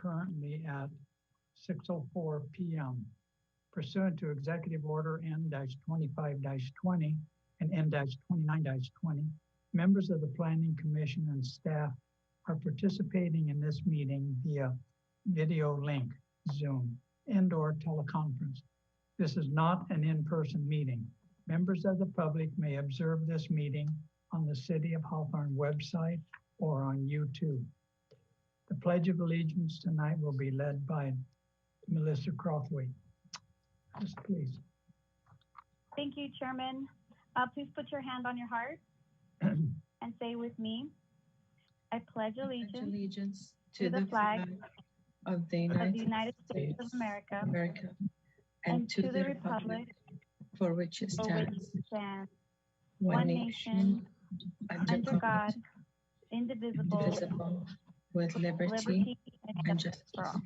currently at 6:04 p.m. Pursuant to Executive Order N-25-20 and N-29-20, members of the Planning Commission and staff are participating in this meeting via video link, Zoom, and/or teleconference. This is not an in-person meeting. Members of the public may observe this meeting on the City of Hawthorne website or on YouTube. The Pledge of Allegiance tonight will be led by Melissa Crothwaite. Yes, please. Thank you, Chairman. Please put your hand on your heart and say with me, I pledge allegiance to the flag of the United States of America and to the republic for which it stands, one nation, under God, indivisible, with liberty and justice for all.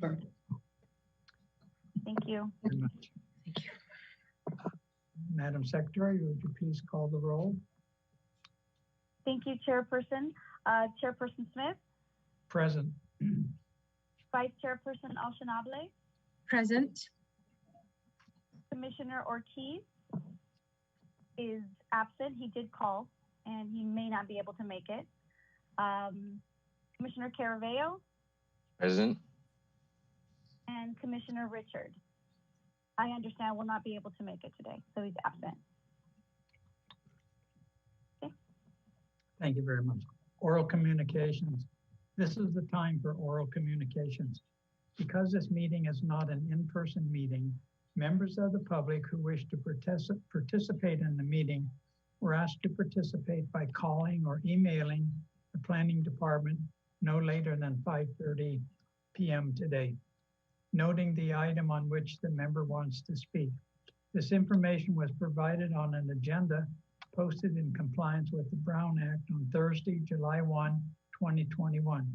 Thank you. Very much. Thank you. Madam Secretary, would you please call the roll? Thank you, Chairperson. Chairperson Smith, Present. Vice Chairperson Alshanable, Present. Commissioner Ortiz is absent. He did call and he may not be able to make it. Commissioner Caravello Present. and Commissioner Richard, I understand, will not be able to make it today, so he's absent. Okay. Thank you very much. Oral communications. This is the time for oral communications. Because this meeting is not an in-person meeting, members of the public who wish to participate in the meeting were asked to participate by calling or emailing the Planning Department no later than 5:30 p.m. today, noting the item on which the member wants to speak. This information was provided on an agenda posted in compliance with the Brown Act on Thursday, July 1, 2021.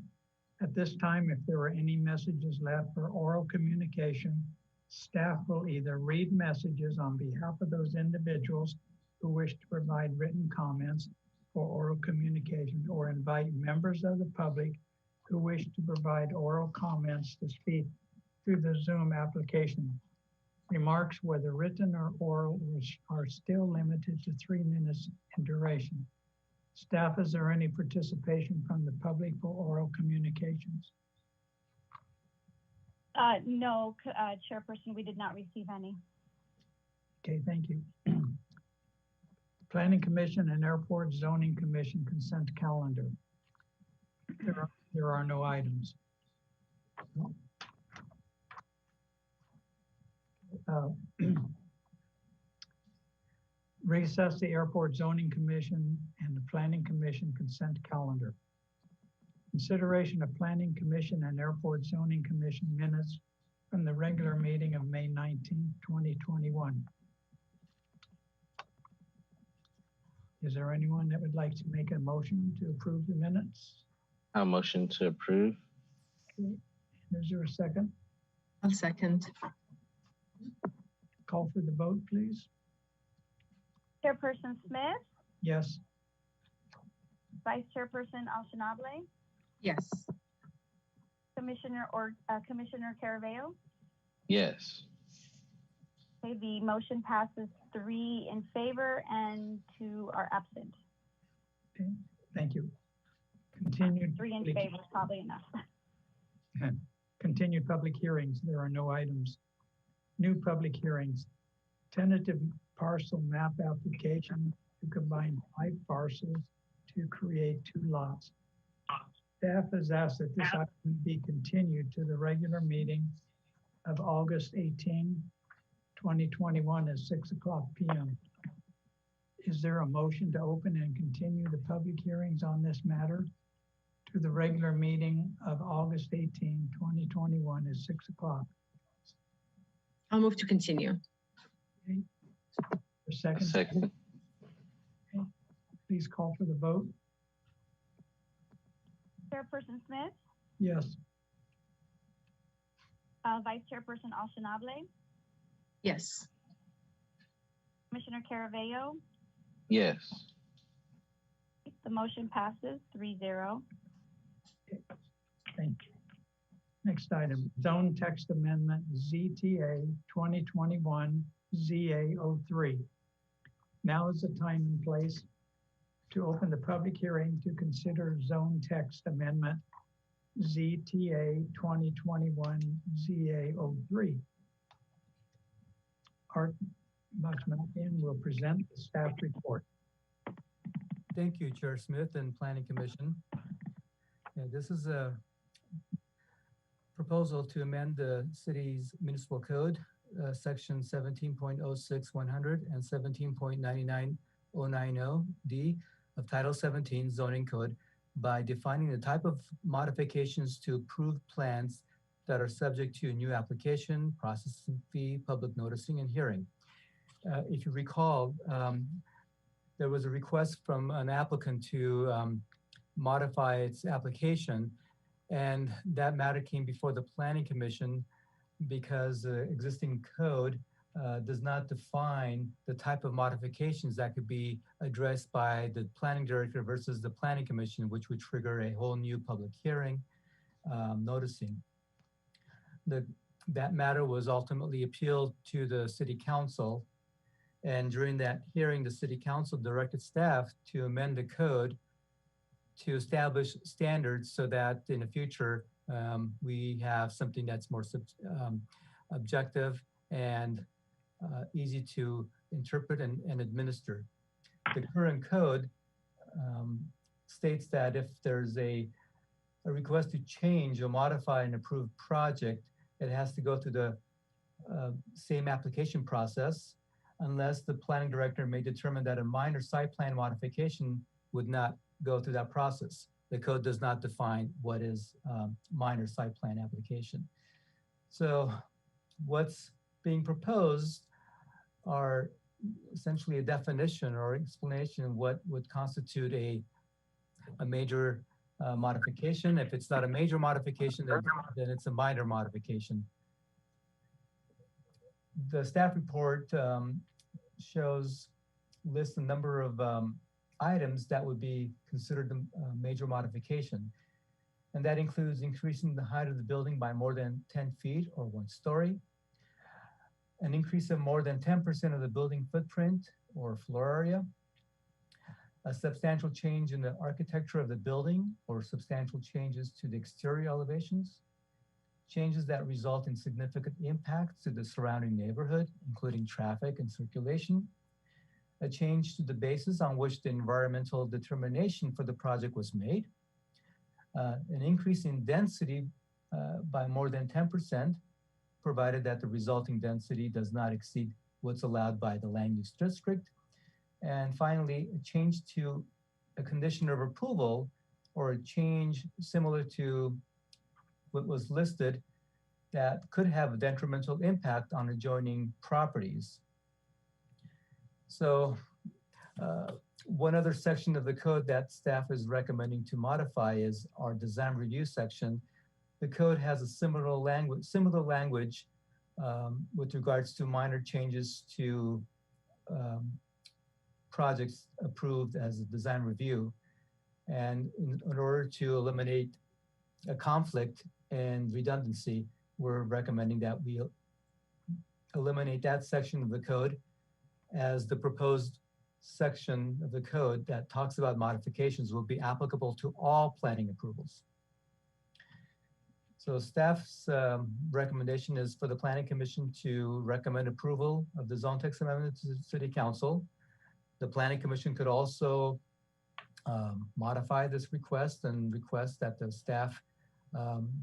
At this time, if there are any messages left for oral communication, staff will either read messages on behalf of those individuals who wish to provide written comments for oral communication or invite members of the public who wish to provide oral comments to speak through the Zoom application. Remarks, whether written or oral, are still limited to 3 minutes in duration. Staff, is there any participation from the public for oral communications? No, Chairperson, we did not receive any. Okay, thank you. Planning Commission and Airport Zoning Commission consent calendar. There are no items. Recess the Airport Zoning Commission and the Planning Commission consent calendar. Consideration of Planning Commission and Airport Zoning Commission minutes from the regular meeting of May 19, 2021. Is there anyone that would like to make a motion to approve the minutes? I'll motion to approve. Okay. Is there a second? I'll second. Call for the vote, please. Chairperson Smith, Yes. Vice Chairperson Alshanable, Yes. Commissioner Caravello. Yes. Okay, the motion passes 3 in favor and 2 are absent. Okay. Thank you. Continued 3 in public- favor is probably enough. Continued public hearings. There are no items. New public hearings. Tentative parcel map application to combine 5 parcels to create 2 lots. Staff has asked that this item be continued to the regular meeting of August 18, 2021 at 6:00 p.m. Is there a motion to open and continue the public hearings on this matter to the regular meeting of August 18, 2021 at 6:00? I'll move to continue. Okay. For second, Second. please call for the vote. Chairperson Smith, Yes. Vice Chairperson Alshanable, Yes. Commissioner Caravello. Yes. The motion passes 3-0. Thank you. Next item, Zone Text Amendment ZTA 2021 ZA03. Now is the time and place to open the public hearing to consider Zone Text Amendment ZTA 2021 ZA03. Art Bachmann will present the staff report. Thank you, Chair Smith and Planning Commission. This is a proposal to amend the city's municipal code, section 17.06100 and 17.99090D of Title 17 zoning code by defining the type of modifications to approved plans that are subject to a new application, processing fee, public noticing, and hearing. If you recall, there was a request from an applicant to modify its application, and that matter came before the Planning Commission because the existing code does not define the type of modifications that could be addressed by the planning director versus the Planning Commission, which would trigger a whole new public hearing noticing. That matter was ultimately appealed to the City Council, and during that hearing, the City Council directed staff to amend the code to establish standards so that in the future we have something that's more objective and easy to interpret and administer. The current code states that if there's a request to change or modify an approved project, it has to go through the same application process unless the planning director may determine that a minor site plan modification would not go through that process. The code does not define what is minor site plan application. So what's being proposed are essentially a definition or explanation of what would constitute a major modification. If it's not a major modification, then it's a minor modification. The staff report lists a number of items that would be considered a major modification. And that includes increasing the height of the building by more than 10 feet or 1 story, an increase of more than 10% of the building footprint or floor area, a substantial change in the architecture of the building or substantial changes to the exterior elevations, changes that result in significant impacts to the surrounding neighborhood, including traffic and circulation, a change to the basis on which the environmental determination for the project was made, an increase in density by more than 10%, provided that the resulting density does not exceed what's allowed by the land use district, and finally, a change to a condition of approval or a change similar to what was listed that could have a detrimental impact on adjoining properties. So one other section of the code that staff is recommending to modify is our design review section. The code has a similar language with regards to minor changes to projects approved as a design review. And in order to eliminate a conflict and redundancy, we're recommending that we eliminate that section of the code as the proposed section of the code that talks about modifications will be applicable to all planning approvals. So staff's recommendation is for the Planning Commission to recommend approval of the zone text amendment to the City Council. The Planning Commission could also modify this request and request that the staff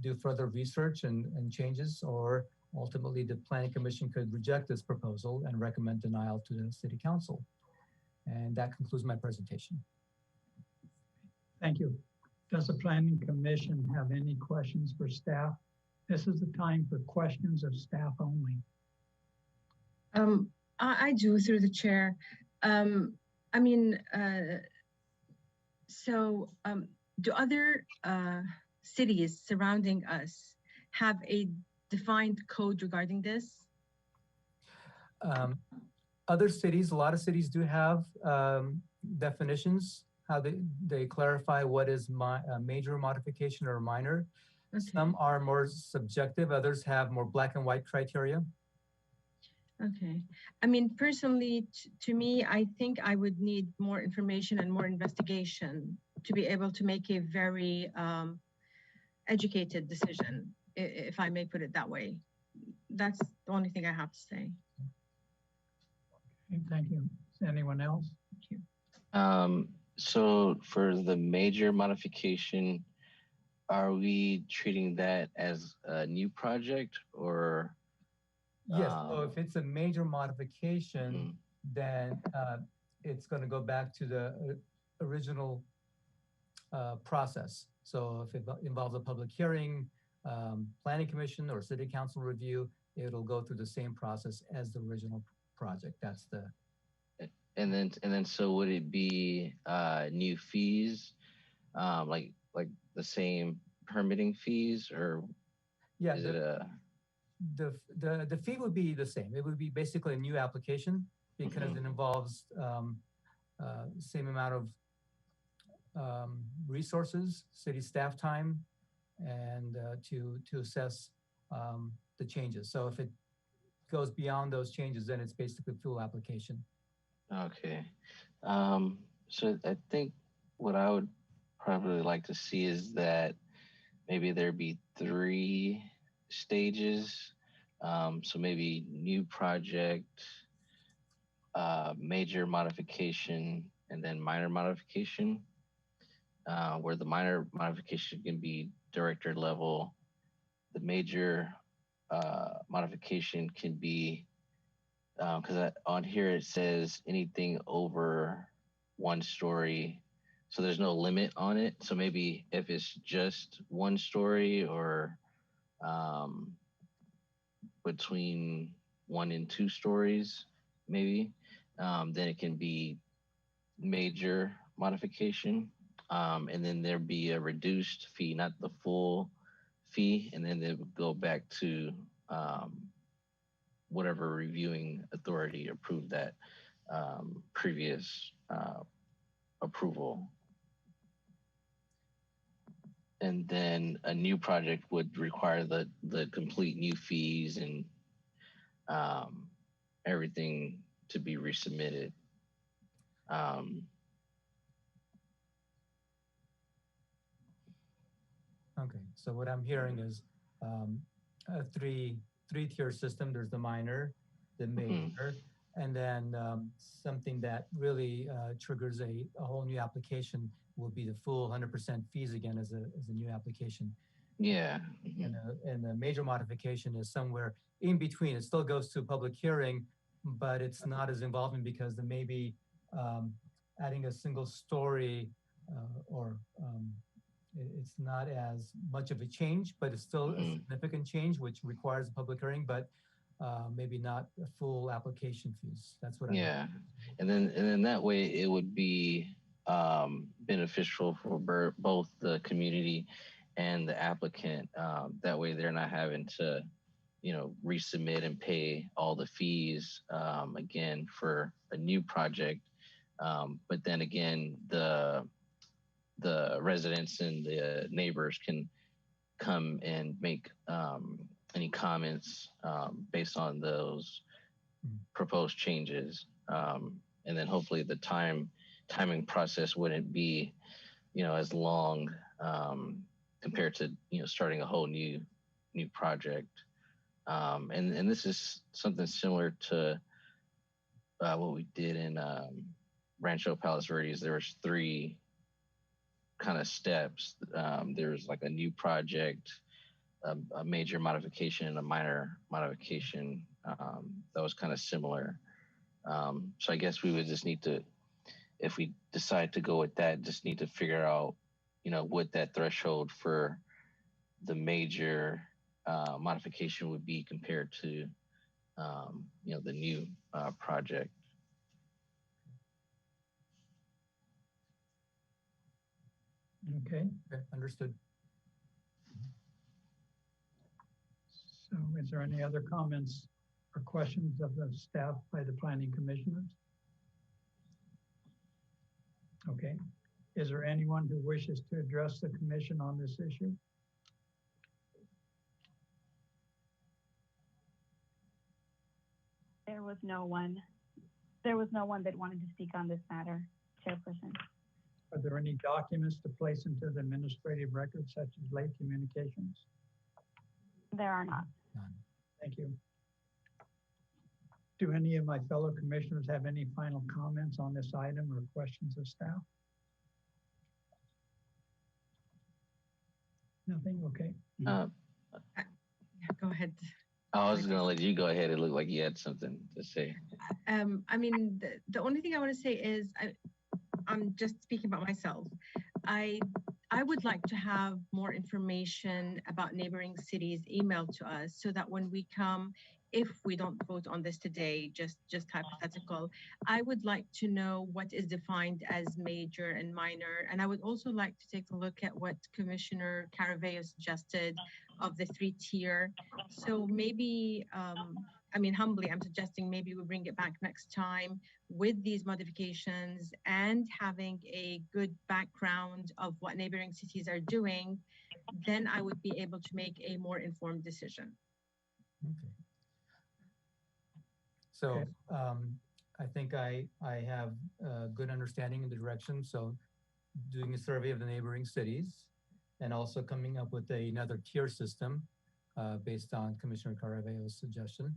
do further research and changes, or ultimately the Planning Commission could reject this proposal and recommend denial to the City Council. And that concludes my presentation. Thank you. Does the Planning Commission have any questions for staff? This is the time for questions of staff only. I do, through the chair. Do other cities surrounding us have a defined code regarding this? Other cities, a lot of cities do have definitions, how they clarify what is a major modification or minor. Okay. Some are more subjective, others have more black and white criteria. Okay. I mean, personally, to me, I think I would need more information and more investigation to be able to make a very educated decision, if I may put it that way. That's the only thing I have to say. Okay, thank you. Is anyone else? Thank you. So for the major modification, are we treating that as a new project or? Yes, so if it's a major modification, then it's going to go back to the original process. So if it involves a public hearing, planning commission or city council review, it'll go through the same process as the original project. That's the. And then so would it be new fees, like the same permitting fees, or Yeah, is it a? The fee would be the same. It would be basically a new application because it involves same amount of resources, city staff time, and to assess the changes. So if it goes beyond those changes, then it's basically full application. Okay. So I think what I would probably like to see is that maybe there be 3 stages. So maybe new project, major modification, and then minor modification, where the minor modification can be director level. The major modification can be, because on here it says anything over 1 story. So there's no limit on it. So maybe if it's just 1 story or between 1 and 2 stories, maybe, then it can be major modification. And then there'd be a reduced fee, not the full fee. And then it would go back to whatever reviewing authority approved that previous approval. And then a new project would require the complete new fees and everything to be resubmitted. Okay, so what I'm hearing is a three-tier system. There's the minor, the major, and then something that really triggers a whole new application will be the full 100% fees again as a new application. Yeah. And the major modification is somewhere in between. It still goes to a public hearing, but it's not as involving because there may be adding a single story or it's not as much of a change, but it's still a significant change, which requires a public hearing, but maybe not a full application fees. That's what Yeah. And then that way it would be beneficial for both the community and the applicant. That way they're not having to, resubmit and pay all the fees again for a new project. But then again, the residents and the neighbors can come and make any comments based on those proposed changes. And then hopefully the timing process wouldn't be, as long compared to, starting a whole new project. And this is something similar to what we did in Rancho Palos Verdes. There was 3 kind of steps. There's like a new project, a major modification, and a minor modification. That was kind of similar. So I guess we would just need to, if we decide to go with that, just need to figure out, what that threshold for the major modification would be compared to, the new project. Okay, understood. so is there any other comments or questions of the staff by the planning commissioners? Okay, is there anyone who wishes to address the commission on this issue? There was no one. There was no one that wanted to speak on this matter, Chairperson. Are there any documents to place into the administrative record such as late communications? There are not. None. Thank you. Do any of my fellow commissioners have any final comments on this item or questions of staff? Nothing? Okay. Uh, Yeah, go ahead. I was gonna let you go ahead. It looked like you had something to say. I mean, the only thing I want to say is I'm just speaking about myself. I would like to have more information about neighboring cities emailed to us so that when we come, if we don't vote on this today, just hypothetical, I would like to know what is defined as major and minor. And I would also like to take a look at what Commissioner Caraveo suggested of the 3-tier. So maybe, I mean, humbly, I'm suggesting maybe we bring it back next time with these modifications and having a good background of what neighboring cities are doing, then I would be able to make a more informed decision. Okay. So I think I have a good understanding of the direction. So doing a survey of the neighboring cities and also coming up with another tier system based on Commissioner Caraveo's suggestion.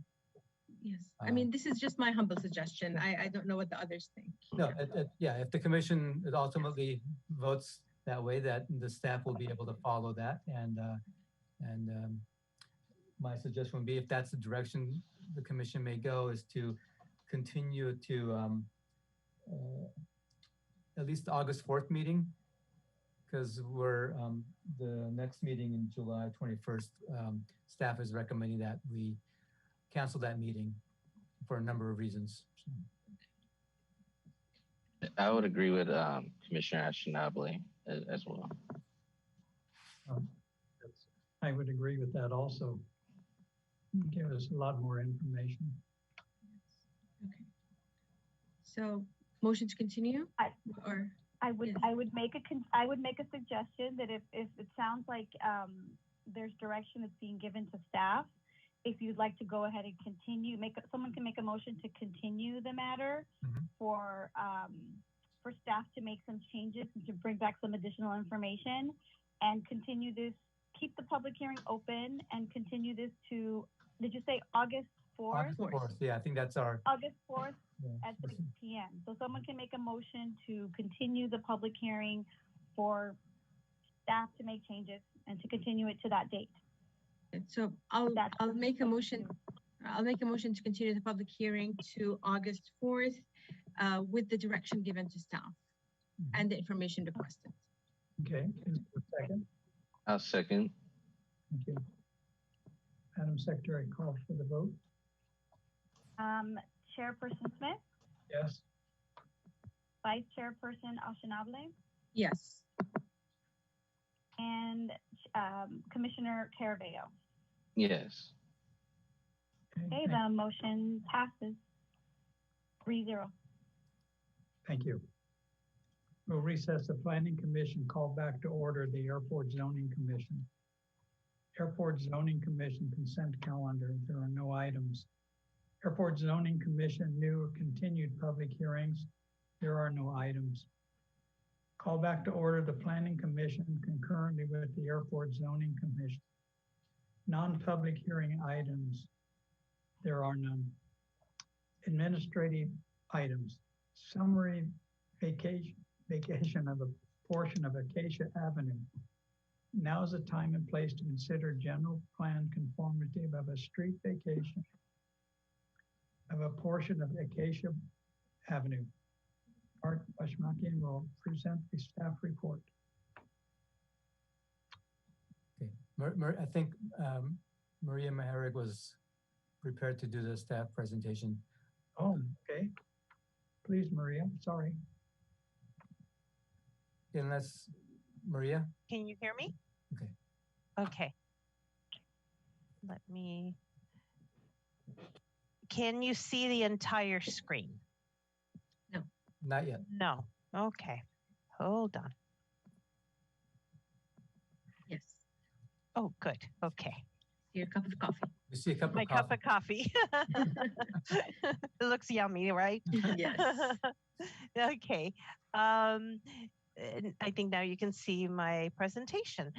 Yes, I mean, this is just my humble suggestion. I don't know what the others think. No, yeah, if the commission ultimately votes that way, that the staff will be able to follow that. And my suggestion would be, if that's the direction the commission may go, is to continue to at least the August 4th meeting, because we're the next meeting in July 21st, staff is recommending that we cancel that meeting for a number of reasons. I would agree with Commissioner Ashinable as well. I would agree with that also. Give us a lot more information. Okay. So motion to continue, or I would yes. I would make a suggestion that if it sounds like there's direction that's being given to staff, if you'd like to go ahead and continue, someone can make a motion to continue the matter for staff to make some changes and to bring back some additional information and continue this, keep the public hearing open and continue this to, did you say August 4th? August 4th, yeah, I think that's our. August 4th Yeah. at 6 p.m. So someone can make a motion to continue the public hearing for staff to make changes and to continue it to that date. So I'll make a motion. I'll make a motion to continue the public hearing to August 4th with the direction given to staff and the information requested. Okay, is there a second? I'll second. Thank you. Madam Secretary, call for the vote. Chairperson Smith, Yes. Vice Chairperson Ashinable, Yes. and Commissioner Caraveo. Yes. Okay, the motion passes 3-0. Thank you. We'll recess the Planning Commission, call back to order the Airport Zoning Commission. Airport Zoning Commission consent calendar. There are no items. Airport Zoning Commission new or continued public hearings. There are no items. Call back to order the Planning Commission concurrently with the Airport Zoning Commission. Non-public hearing items. There are none. Administrative items. Summary vacation of a portion of Acacia Avenue. Now is the time and place to consider general plan conformity of a street vacation of a portion of Acacia Avenue. Art Washmakian will present the staff report. Okay, I think Maria Maharig was prepared to do the staff presentation. Oh, okay. Please, Maria, sorry. Unless, Maria? Can you hear me? Okay. Okay. Let me, can you see the entire screen? Not yet. No. Okay. Hold on. Yes. Oh, good. Okay. Your cup of coffee. We see a cup My of cup coffee. of coffee. It looks yummy, right? Yes. Okay. And I think now you can see my presentation.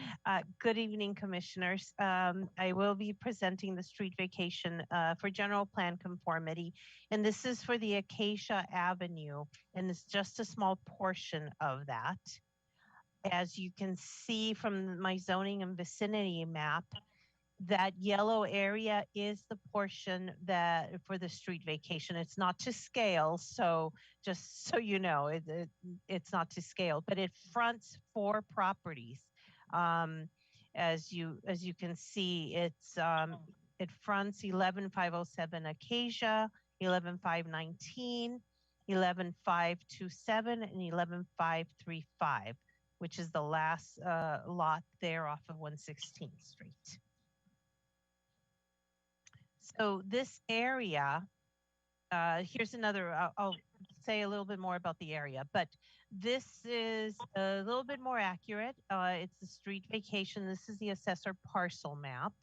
Good evening, commissioners. I will be presenting the street vacation for general plan conformity. And this is for the Acacia Avenue, and it's just a small portion of that. As you can see from my zoning and vicinity map, that yellow area is the portion that for the street vacation. It's not to scale, so just so you know, it's not to scale, but it fronts 4 properties. As you can see, it fronts 11507 Acacia, 11519, 11527, and 11535, which is the last lot there off of 116th Street. So this area, here's another, I'll say a little bit more about the area, but this is a little bit more accurate. It's the street vacation. This is the assessor parcel map,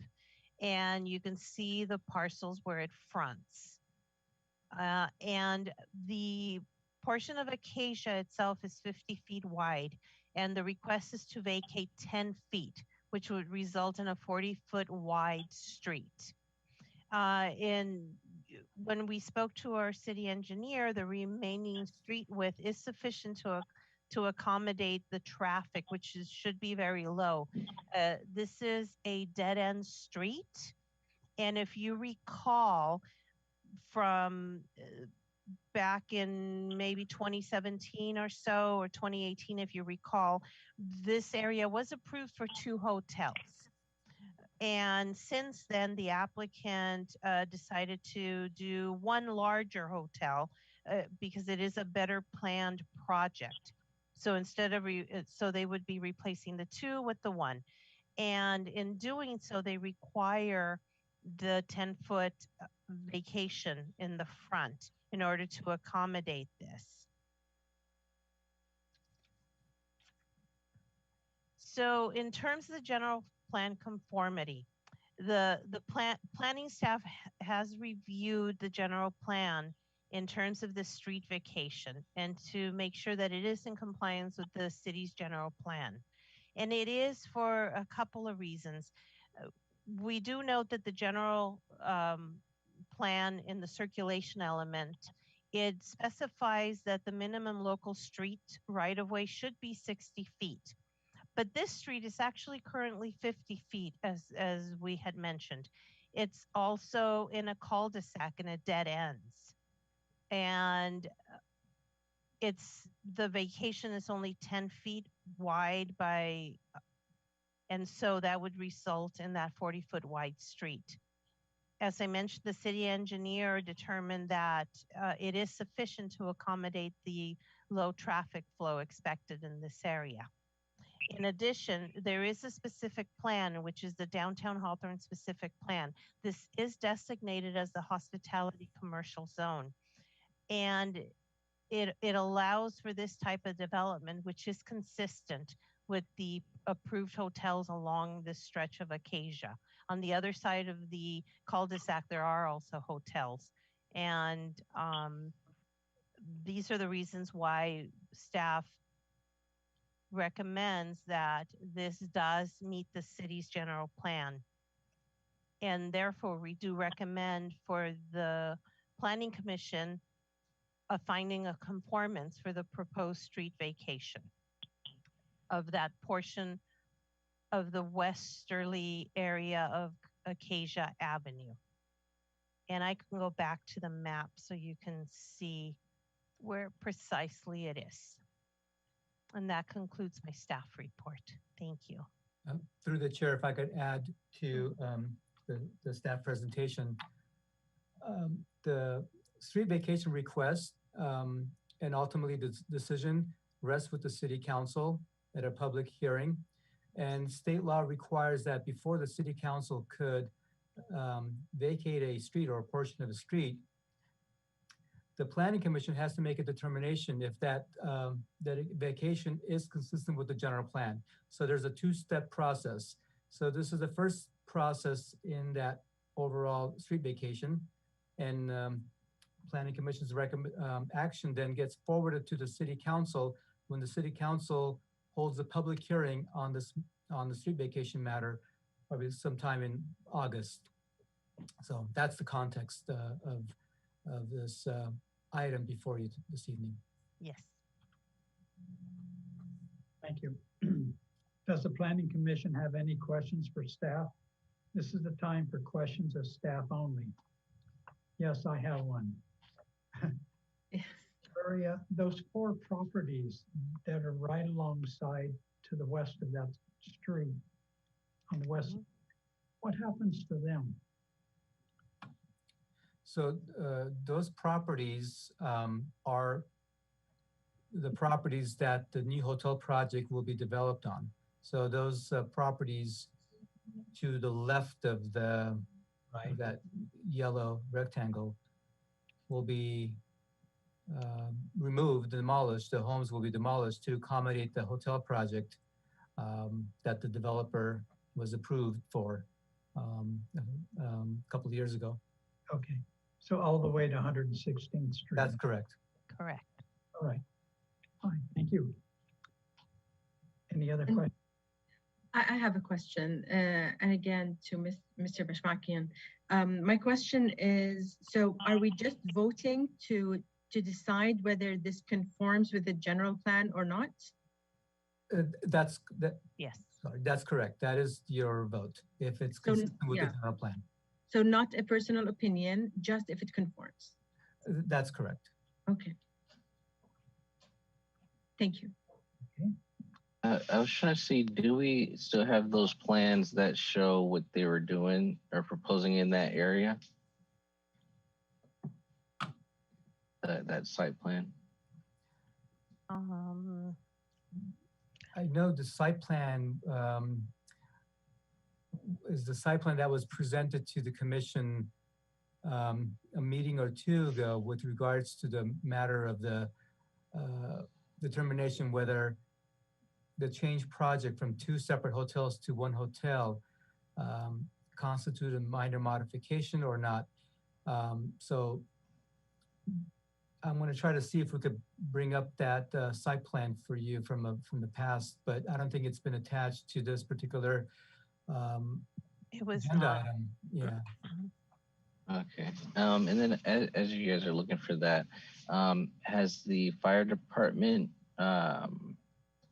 and you can see the parcels where it fronts. And the portion of Acacia itself is 50 feet wide, and the request is to vacate 10 feet, which would result in a 40-foot wide street. When we spoke to our city engineer, the remaining street width is sufficient to accommodate the traffic, which should be very low. This is a dead-end street, and if you recall from back in maybe 2017 or so, or 2018, if you recall, this area was approved for 2 hotels. And since then, the applicant decided to do 1 larger hotel because it is a better planned project. So instead of, so they would be replacing the 2 with the 1. And in doing so, they require the 10-foot vacation in the front in order to accommodate this. So in terms of the general plan conformity, the planning staff has reviewed the general plan in terms of the street vacation and to make sure that it is in compliance with the city's general plan. And it is for a couple of reasons. We do note that the general plan in the circulation element, it specifies that the minimum local street right-of-way should be 60 feet. But this street is actually currently 50 feet, as we had mentioned. It's also in a cul-de-sac and a dead ends. And the vacation is only 10 feet wide and so that would result in that 40-foot wide street. As I mentioned, the city engineer determined that it is sufficient to accommodate the low traffic flow expected in this area. In addition, there is a specific plan, which is the Downtown Hawthorne specific plan. This is designated as the hospitality commercial zone. And it allows for this type of development, which is consistent with the approved hotels along this stretch of Acacia. On the other side of the cul-de-sac, there are also hotels. And these are the reasons why staff recommends that this does meet the city's general plan. And therefore, we do recommend for the Planning Commission a finding of conformance for the proposed street vacation of that portion of the westerly area of Acacia Avenue. And I can go back to the map so you can see where precisely it is. And that concludes my staff report. Thank you. Through the chair, if I could add to the staff presentation, the street vacation request and ultimately the decision rests with the city council at a public hearing. And state law requires that before the city council could vacate a street or a portion of a street, the Planning Commission has to make a determination if that vacation is consistent with the general plan. So there's a 2-step process. So this is the first process in that overall street vacation. And Planning Commission's action then gets forwarded to the City Council when the City Council holds a public hearing on the street vacation matter, probably sometime in August. So that's the context of this item before you this evening. Yes. Thank you. Does the Planning Commission have any questions for staff? This is the time for questions of staff only. Yes, I have one. Area, those 4 properties that are right alongside to the west of that street on the west, what happens to them? So those properties are the properties that the new hotel project will be developed on. So those properties to the left of the that yellow rectangle will be removed, demolished. The homes will be demolished to accommodate the hotel project that the developer was approved for a couple of years ago. Okay, so all the way to 116th Street. That's correct. Correct. All right, fine, thank you. Any other questions? I have a question, and again to Mr. Bashmakian. My question is, so are we just voting to decide whether this conforms with the general plan or not? Yes. Sorry, that's correct. That is your vote, if it's So, consistent with yeah. the general plan. So not a personal opinion, just if it conforms. That's correct. Okay. Thank you. I was trying to see, do we still have those plans that show what they were doing or proposing in that area? That site plan? I know the site plan is the site plan that was presented to the commission a meeting or 2 ago with regards to the matter of the determination whether the change project from 2 separate hotels to 1 hotel constitute a minor modification or not. So I'm going to try to see if we could bring up that site plan for you from the past, but I don't think it's been attached to this particular It was agenda not. item. Yeah. Okay. And then as you guys are looking for that, has the fire department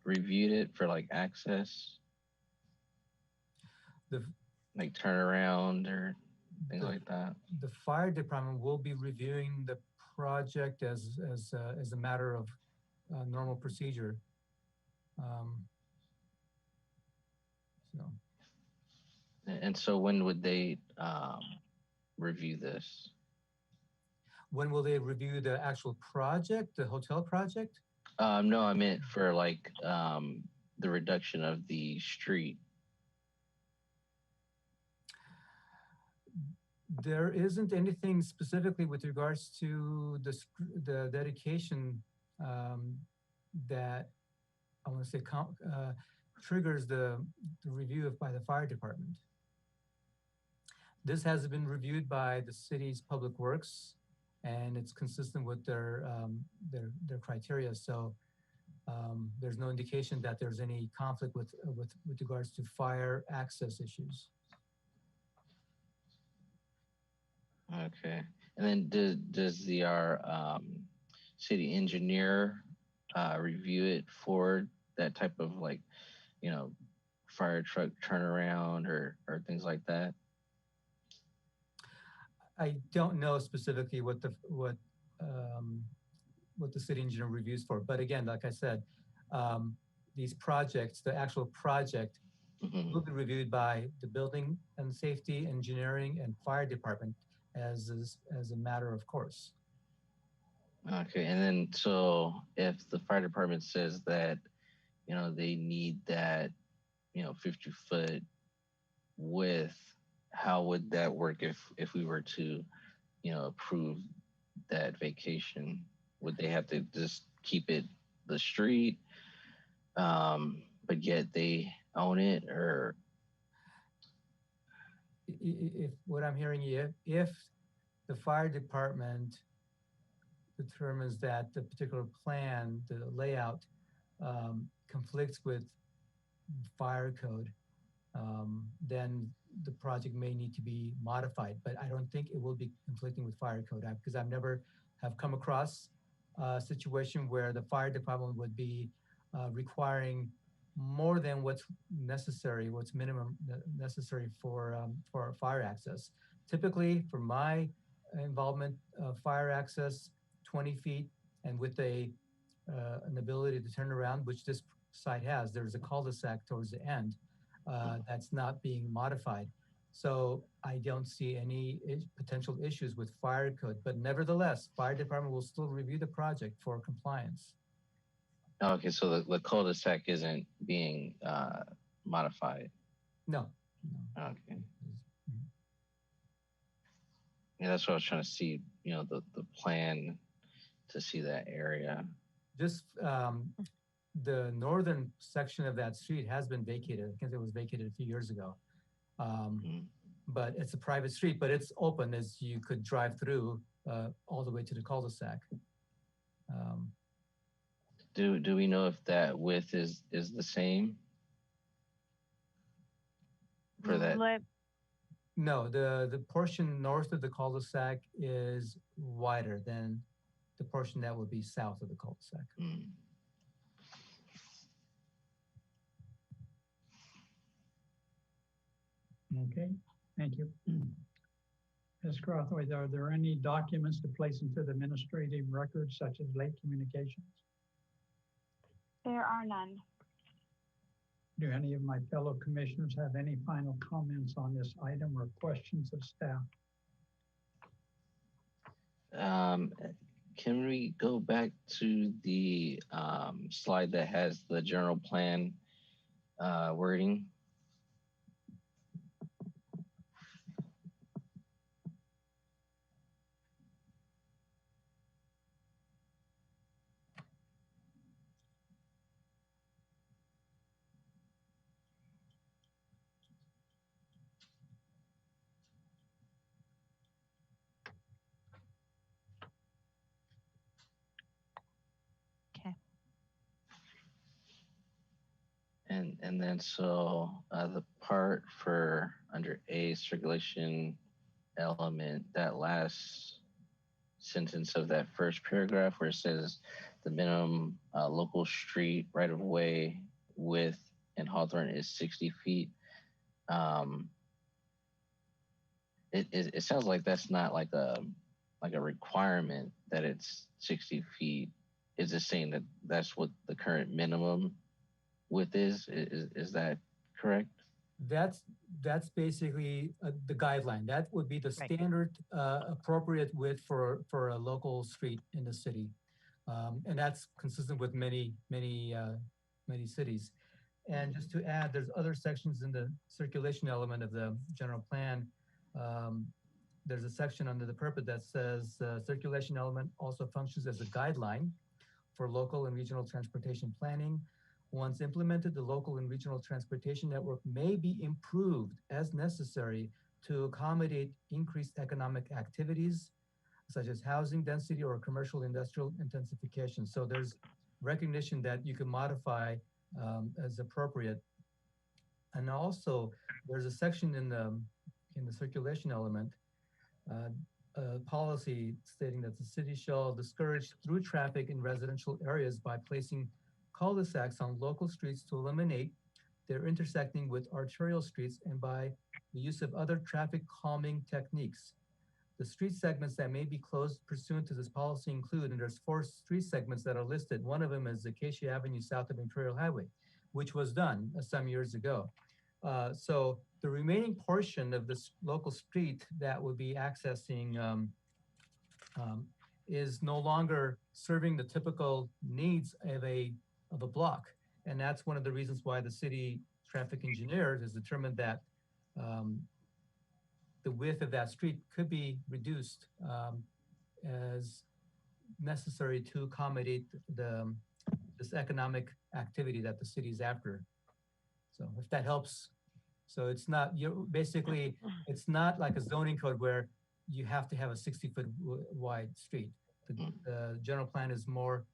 reviewed it for like access, like turnaround or things like that? The fire department will be reviewing the project as a matter of normal procedure. And so when would they review this? When will they review the actual project, the hotel project? No, I meant for like the reduction of the street. There isn't anything specifically with regards to the dedication that I want to say triggers the review by the fire department. This has been reviewed by the city's public works, and it's consistent with their criteria. So there's no indication that there's any conflict with regards to fire access issues. Okay. And then does our city engineer review it for that type of like, fire truck turnaround or things like that? I don't know specifically what the city engineer reviews for, but again, like I said, these projects, the actual project will be reviewed by the building and safety, engineering, and fire department as a matter of course. Okay, and then so if the fire department says that, they need that, 50-foot width, how would that work if we were to, approve that vacation? Would they have to just keep it the street, but yet they own it, or? if what I'm hearing, if the fire department determines that the particular plan, the layout, conflicts with fire code, then the project may need to be modified. But I don't think it will be conflicting with fire code because I've never have come across a situation where the fire department would be requiring more than what's necessary, what's minimum necessary for fire access. Typically, for my involvement, fire access 20 feet and with an ability to turn around, which this site has. There's a cul-de-sac towards the end that's not being modified. So I don't see any potential issues with fire code, but nevertheless, fire department will still review the project for compliance. Okay, so the cul-de-sac isn't being modified. No. Okay. Yeah, that's what I was trying to see. You know, the plan to see that area. Just the northern section of that street has been vacated. I think it was vacated a few years ago. But it's a private street, but it's open as you could drive through all the way to the cul-de-sac. Do we know if that width is the same for that? No, the portion north of the cul-de-sac is wider than the portion that would be south of the cul-de-sac. Okay, thank you. Ms. Crothwaite, are there any documents to place into the administrative record, such as late communications? There are none. Do any of my fellow commissioners have any final comments on this item or questions of staff? Can we go back to the slide that has the general plan wording? And then so the part for under A, circulation element, that last sentence of that first paragraph where it says the minimum local street right of way width in Hawthorne is 60 feet. It sounds like that's not like a requirement that it's 60 feet. It's just saying that that's what the current minimum width is that correct? That's basically the guideline. That would be the standard appropriate width for a local street in the city, and that's consistent with many cities. And just to add, there's other sections in the circulation element of the general plan. There's a section under the purpose that says circulation element also functions as a guideline for local and regional transportation planning. Once implemented, the local and regional transportation network may be improved as necessary to accommodate increased economic activities, such as housing density or commercial industrial intensification. So there's recognition that you can modify as appropriate. And also, there's a section in the circulation element, policy stating that the city shall discourage through traffic in residential areas by placing cul-de-sacs on local streets to eliminate their intersecting with arterial streets and by the use of other traffic calming techniques. The street segments that may be closed pursuant to this policy include, and there's 4 street segments that are listed. One of them is Acacia Avenue south of Imperial Highway, which was done some years ago. So the remaining portion of this local street that would be accessing is no longer serving the typical needs of a block. And that's one of the reasons why the city traffic engineer has determined that the width of that street could be reduced as necessary to accommodate this economic activity that the city is after. So if that helps So it's not, you basically, it's not like a zoning code where you have to have a 60-foot wide street. The general plan is more,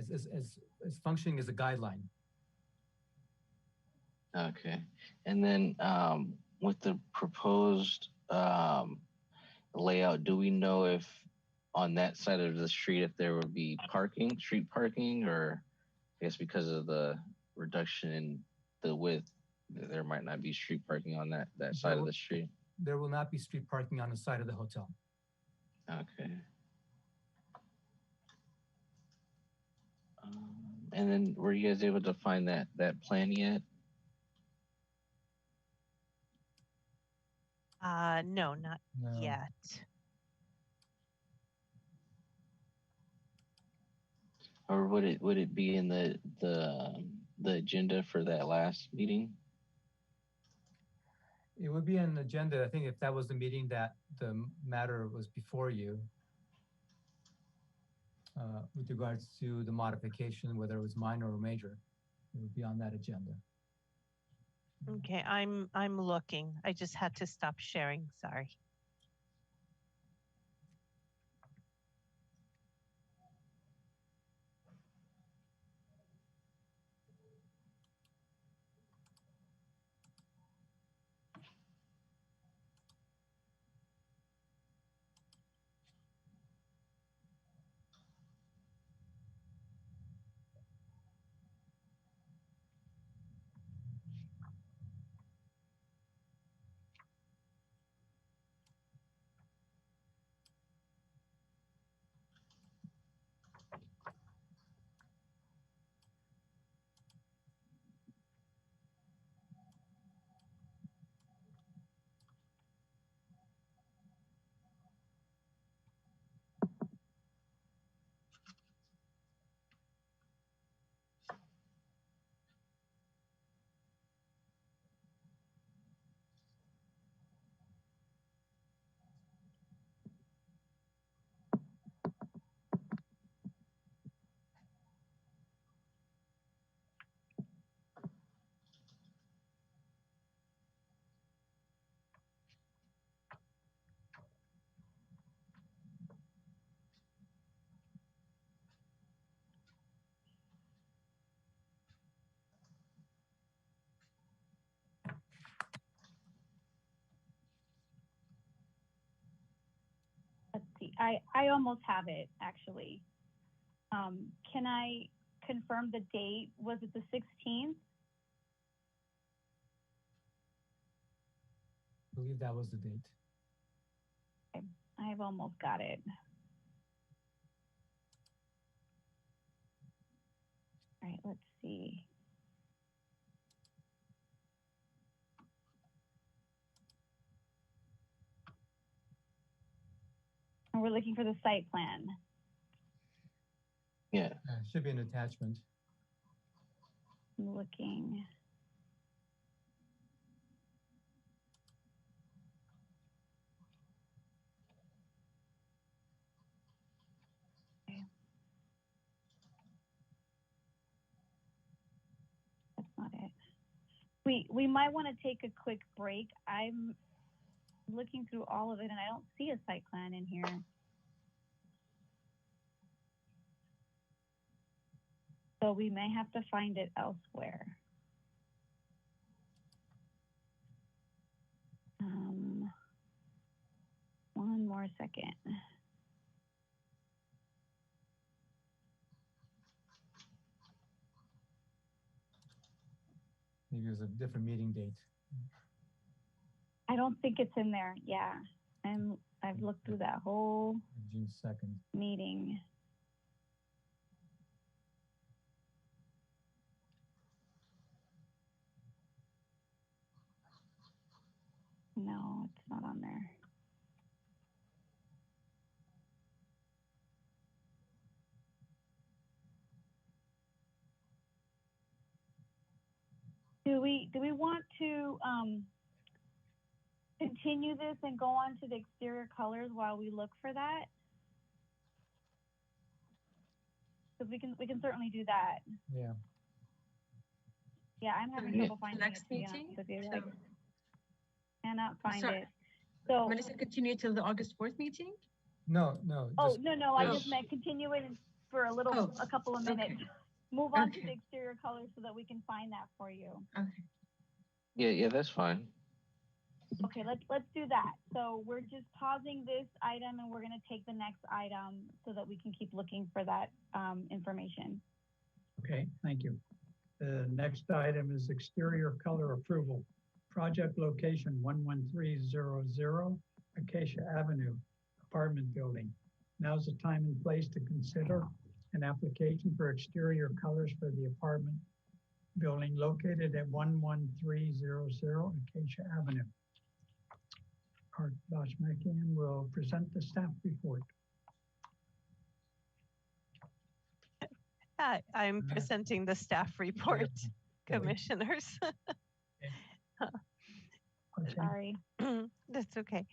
is functioning as a guideline. Okay. And then with the proposed layout, do we know if on that side of the street, if there would be parking, street parking, or I guess because of the reduction in the width, there might not be street parking on that side of the street? There will not be street parking on the side of the hotel. Okay. And then were you guys able to find that plan yet? No, not No. yet. Or would it be in the agenda for that last meeting? It would be an agenda, I think, if that was the meeting that the matter was before you, with regards to the modification, whether it was minor or major, it would be on that agenda. Okay, I'm looking. I just had to stop sharing. Sorry. Let's see, I almost have it actually. Can I confirm the date? Was it the 16th? I believe that was the date. Okay, I've almost got it. All right, let's see. And we're looking for the site plan. Yeah. Should be an attachment. I'm looking. Okay. That's not it. We might want to take a quick break. I'm looking through all of it and I don't see a site plan in here. So we may have to find it elsewhere. One more second. Maybe it was a different meeting date. I don't think it's in there. Yeah. I've looked through that whole June 2nd. meeting. No, it's not on there. Do we want to continue this and go on to the exterior colors while we look for that? Because we can certainly do that. Yeah. Yeah, I'm having Yeah. trouble finding it, Next to be honest meeting? with you. So, Like, cannot find sorry. it. So, Melissa, continue till the August 4th meeting? No, no, oh, just, no, I just just- meant continue it for Oh, a couple of minutes. okay. Move on to Okay. the exterior colors so that we can find that for you. Okay. Yeah, that's fine. Okay, let's do that. So we're just pausing this item and we're gonna take the next item so that we can keep looking for that information. Okay, thank you. The next item is exterior color approval. Project location 11300 Acacia Avenue, apartment building. Now's the time and place to consider an application for exterior colors for the apartment building located at 11300 Acacia Avenue. Art Bashmakian will present the staff report. I'm Uh, presenting the staff report, Okay. commissioners. Okay, Sorry. That's okay.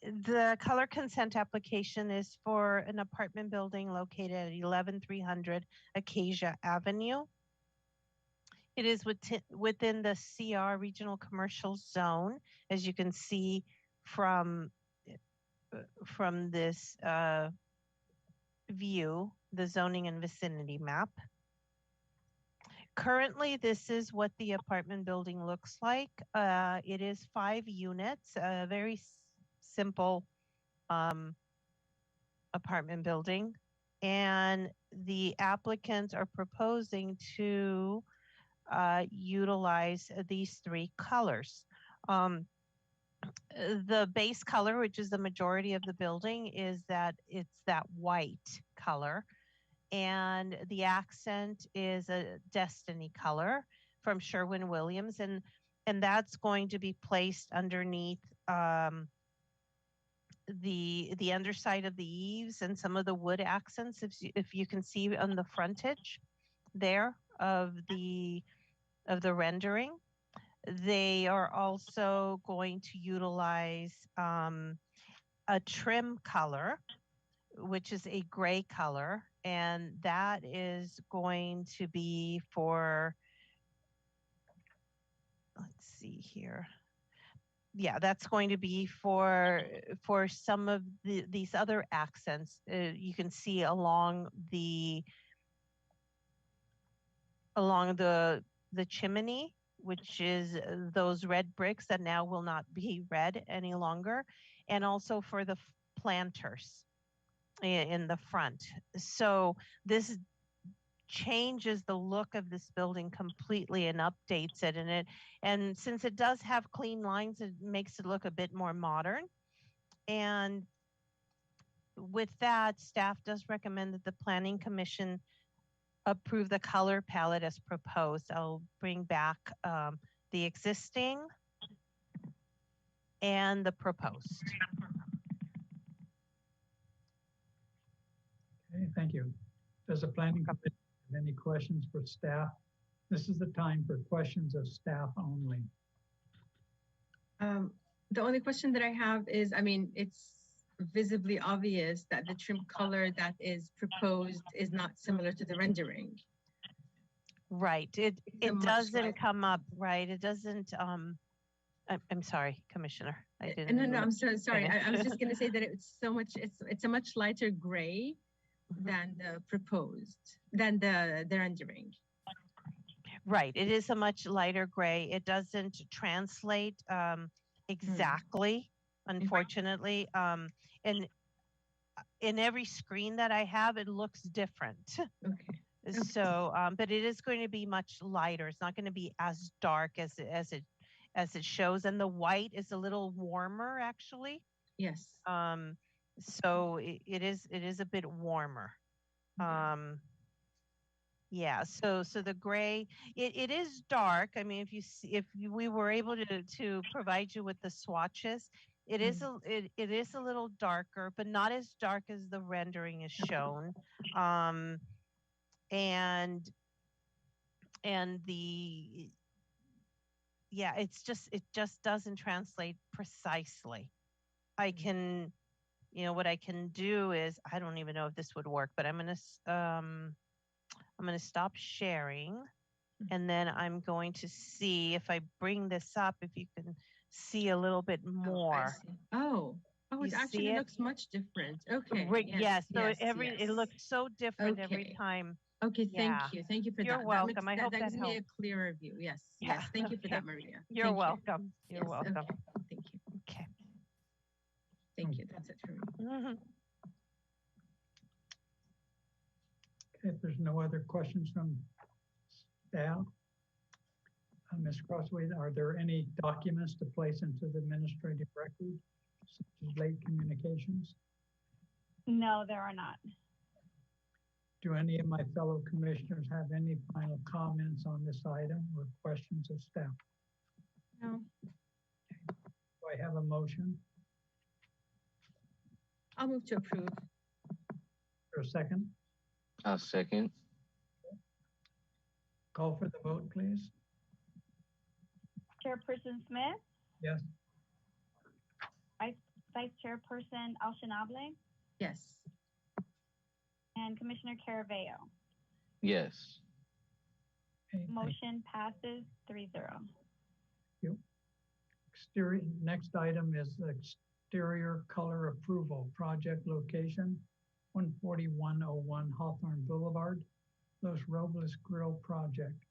The color consent application is for an apartment building located at 11300 Acacia Avenue. It is within the CR Regional Commercial Zone, as you can see from this view, the zoning and vicinity map. Currently, this is what the apartment building looks like. It is 5 units, a very simple apartment building. And the applicants are proposing to utilize these 3 colors. The base color, which is the majority of the building, is that it's that white color. And the accent is a Destiny color from Sherwin-Williams, and that's going to be placed underneath the underside of the eaves and some of the wood accents, if you can see on the frontage there of the rendering. They are also going to utilize a trim color, which is a gray color, and that is going to be for, let's see here. Yeah, that's going to be for some of these other accents. You can see along the chimney, which is those red bricks that now will not be red any longer, and also for the planters in the front. So this changes the look of this building completely and updates it, and since it does have clean lines, it makes it look a bit more modern. And with that, staff does recommend that the Planning Commission approve the color palette as proposed. I'll bring back the existing and the proposed. okay, thank you. Does the planning commission have any questions for staff? This is the time for questions of staff only. The only question that I have is, I mean, it's visibly obvious that the trim color that is proposed is not similar to the rendering. Right. It a much doesn't lighter- come up, right? It doesn't, I'm sorry, Commissioner. I didn't. No, I'm so sorry. I was finish. just going to say that it's a much lighter gray than the proposed, than the rendering. Right. It is a much lighter gray. It doesn't translate exactly, unfortunately. And in every screen that I have, it looks different. Okay. So, but it is going to be much lighter. It's not going to be as dark as it shows. And the white is a little warmer, actually. Yes. So it is a bit warmer. Yeah, so the gray, it is dark. I mean, if we were able to provide you with the swatches, it is a little darker, but not as dark as the rendering is shown. And the yeah, it just doesn't translate precisely. I can, what I can do is, I don't even know if this would work, but I'm gonna stop sharing And then I'm going to see if I bring this up, if you can see a little bit Oh, I more. see. Oh, You it see actually it? looks much different. Okay. Right, yes, so yes, it yes. looks so different every Okay. time. Okay, Yeah. Thank you for You're that. welcome. I hope that that gives me a helps. clearer view. Yes, Yeah, yes. Thank you for okay. that, Maria. You're Thank you. welcome. You're Yes, welcome. okay. Thank you. Okay. Thank you. That's it for me. Mhm. Okay, if there's no other questions from staff, Ms. Crossway, are there any documents to place into the administrative record, such as late communications? No, there are not. Do any of my fellow commissioners have any final comments on this item or questions of staff? No, Do I have a motion I'll move to approve. or a second? I'll second. Call for the vote, please. Chairperson Smith, Yes. Vice Chairperson Alshanable, Yes. and Commissioner Caraveo. Yes. Okay, thank Motion passes 3-0. you. Exterior, next item is exterior color approval, project location, 14101 Hawthorne Boulevard, Los Robles Grill Project.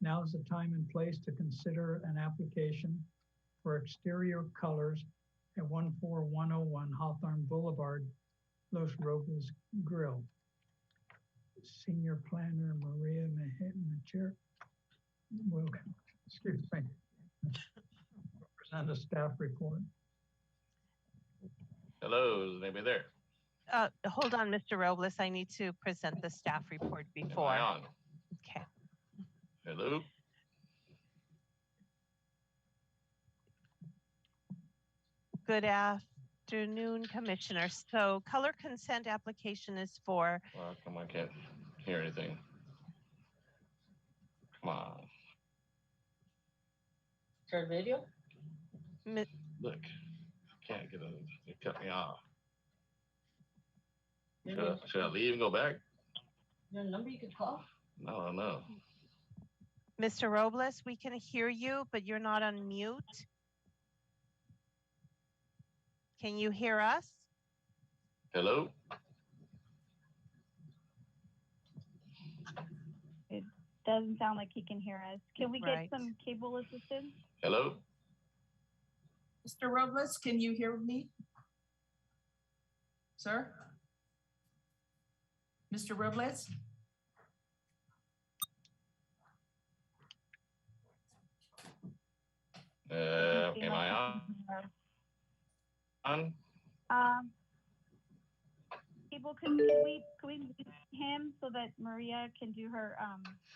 Now is the time and place to consider an application for exterior colors at 14101 Hawthorne Boulevard, Los Robles Grill. Senior Planner Maria Macher will, excuse me, present a staff report. Hello, is anybody there? Hold on, Mr. Robles. I need to present the staff report Am before. I on? Okay. Hello? Good afternoon, Commissioners. So color consent application is for, Well, come on, I can't hear anything. Come on, Start video? Mi- look. I can't get it. It cut me off. Maybe Should I leave and go back? your number you could call? No, no. Mr. Robles, we can hear you, but you're not on mute. Can you hear us? Hello? Doesn't sound like he can hear us. Can we get Right. some cable assistance? Hello? Mr. Robles, can you hear me? Sir? Mr. Robles? Am I on? People, can we mute him so that Maria can do her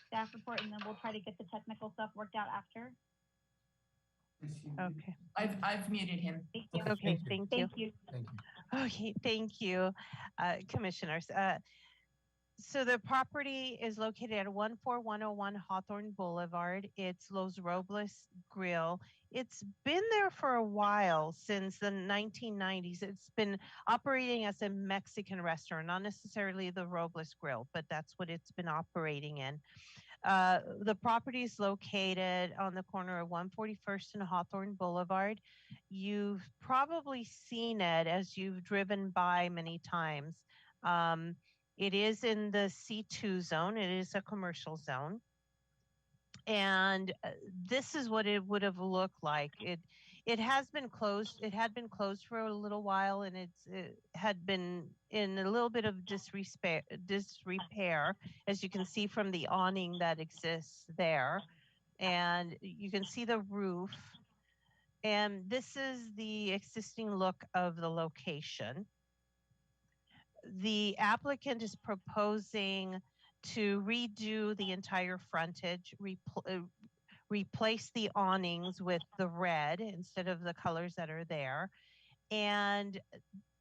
staff report, and then we'll try to get the technical stuff worked out after? Okay. I've muted him. Thank you. Okay, thank you. Thank you. Thank you. Okay, thank you, Commissioners. So the property is located at 14101 Hawthorne Boulevard. It's Los Robles Grill. It's been there for a while, since the 1990s. It's been operating as a Mexican restaurant, not necessarily the Robles Grill, but that's what it's been operating in. The property is located on the corner of 141st and Hawthorne Boulevard. You've probably seen it as you've driven by many times. It is in the C2 zone. It is a commercial zone. And this is what it would have looked like. It has been closed. It had been closed for a little while, and it had been in a little bit of disrepair, as you can see from the awning that exists there. And you can see the roof. And this is the existing look of the location. The applicant is proposing to redo the entire frontage, replace the awnings with the red instead of the colors that are there. And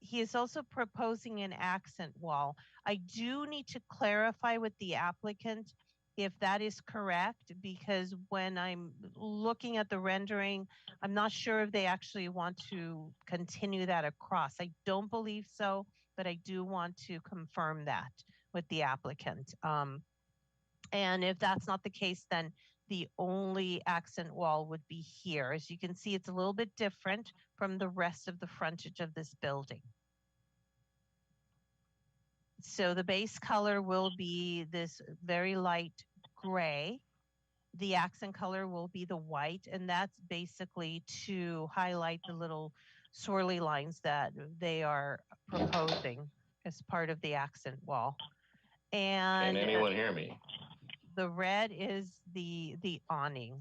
he is also proposing an accent wall. I do need to clarify with the applicant if that is correct, because when I'm looking at the rendering, I'm not sure if they actually want to continue that across. I don't believe so, but I do want to confirm that with the applicant. And if that's not the case, then the only accent wall would be here. As you can see, it's a little bit different from the rest of the frontage of this building. So the base color will be this very light gray. The accent color will be the white, and that's basically to highlight the little swirly lines that they are proposing as part of the accent wall. And Can anyone hear me? the red is the awning.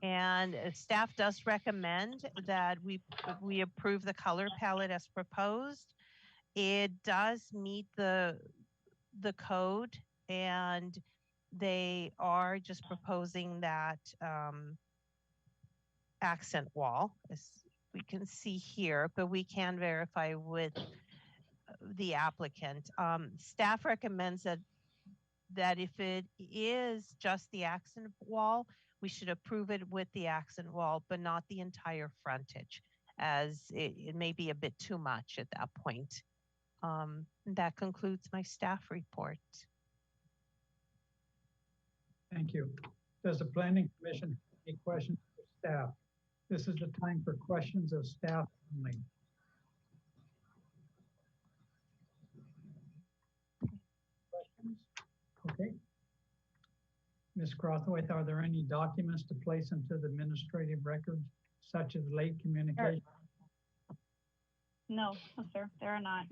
And staff does recommend that we approve the color palette as proposed. It does meet the code, and they are just proposing that accent wall, as we can see here, but we can verify with the applicant. Staff recommends that if it is just the accent wall, we should approve it with the accent wall, but not the entire frontage, as it may be a bit too much at that point. That concludes my staff report. Thank you. Does the planning commission have any questions for staff? This is the time for questions of staff only. Questions? Okay. Ms. Crothwaite, are there any documents to place into the administrative records, such as late communication? No, no, sir, there are not.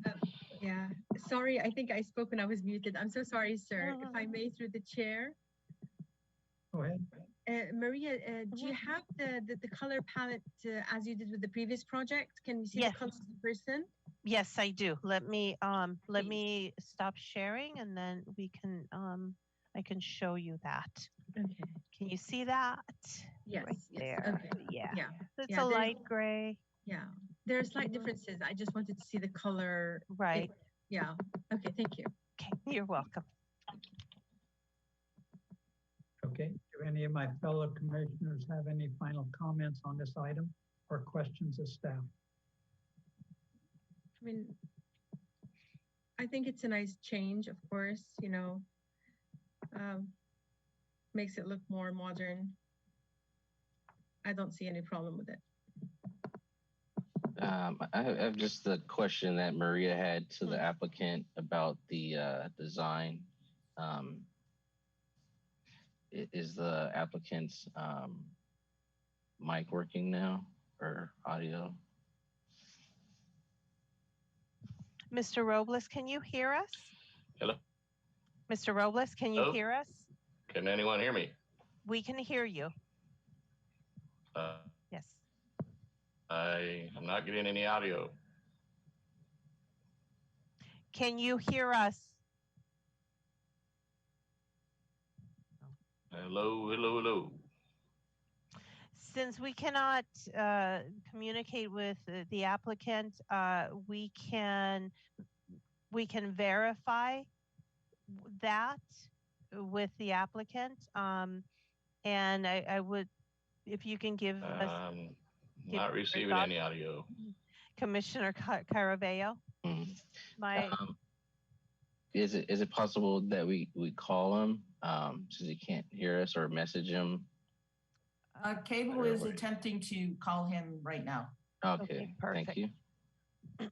Yeah, sorry, I think I spoke when I was muted. I'm so sorry, sir. If I may, through the chair. Go ahead. Maria, do you have the color palette as you did with the previous project? Can we see Yes. the colors in person? Yes, I do. Let me stop sharing, and then we can I can show you that. Okay. Can you see that? Yes. Right yes. there. Okay. Yeah. Yeah. It's Yeah, a there's- light gray. Yeah. There are slight differences. I just wanted to see the color. Right. Yeah. Okay. Thank you. Okay. You're welcome. Okay. Do any of my fellow commissioners have any final comments on this item or questions of staff? I mean, I think it's a nice change, of course, you know, makes it look more modern. I don't see any problem with it. I have just the question that Maria had to the applicant about the design. Is the applicant's mic working now, or audio? Mr. Robles, can you hear us? Hello? Mr. Robles, can you Hello? hear us? Can anyone hear me? We can hear you. Yes. I am not getting any audio. Can you hear us? Hello, hello, hello. Since we cannot communicate with the applicant, we can verify that with the applicant. And I would, if you can give us Not receiving any audio. Commissioner Caraveo. Mhm. My Is it possible that we call him since he can't hear us, or message him? Cable is attempting to call him right now. Okay, perfect. thank you.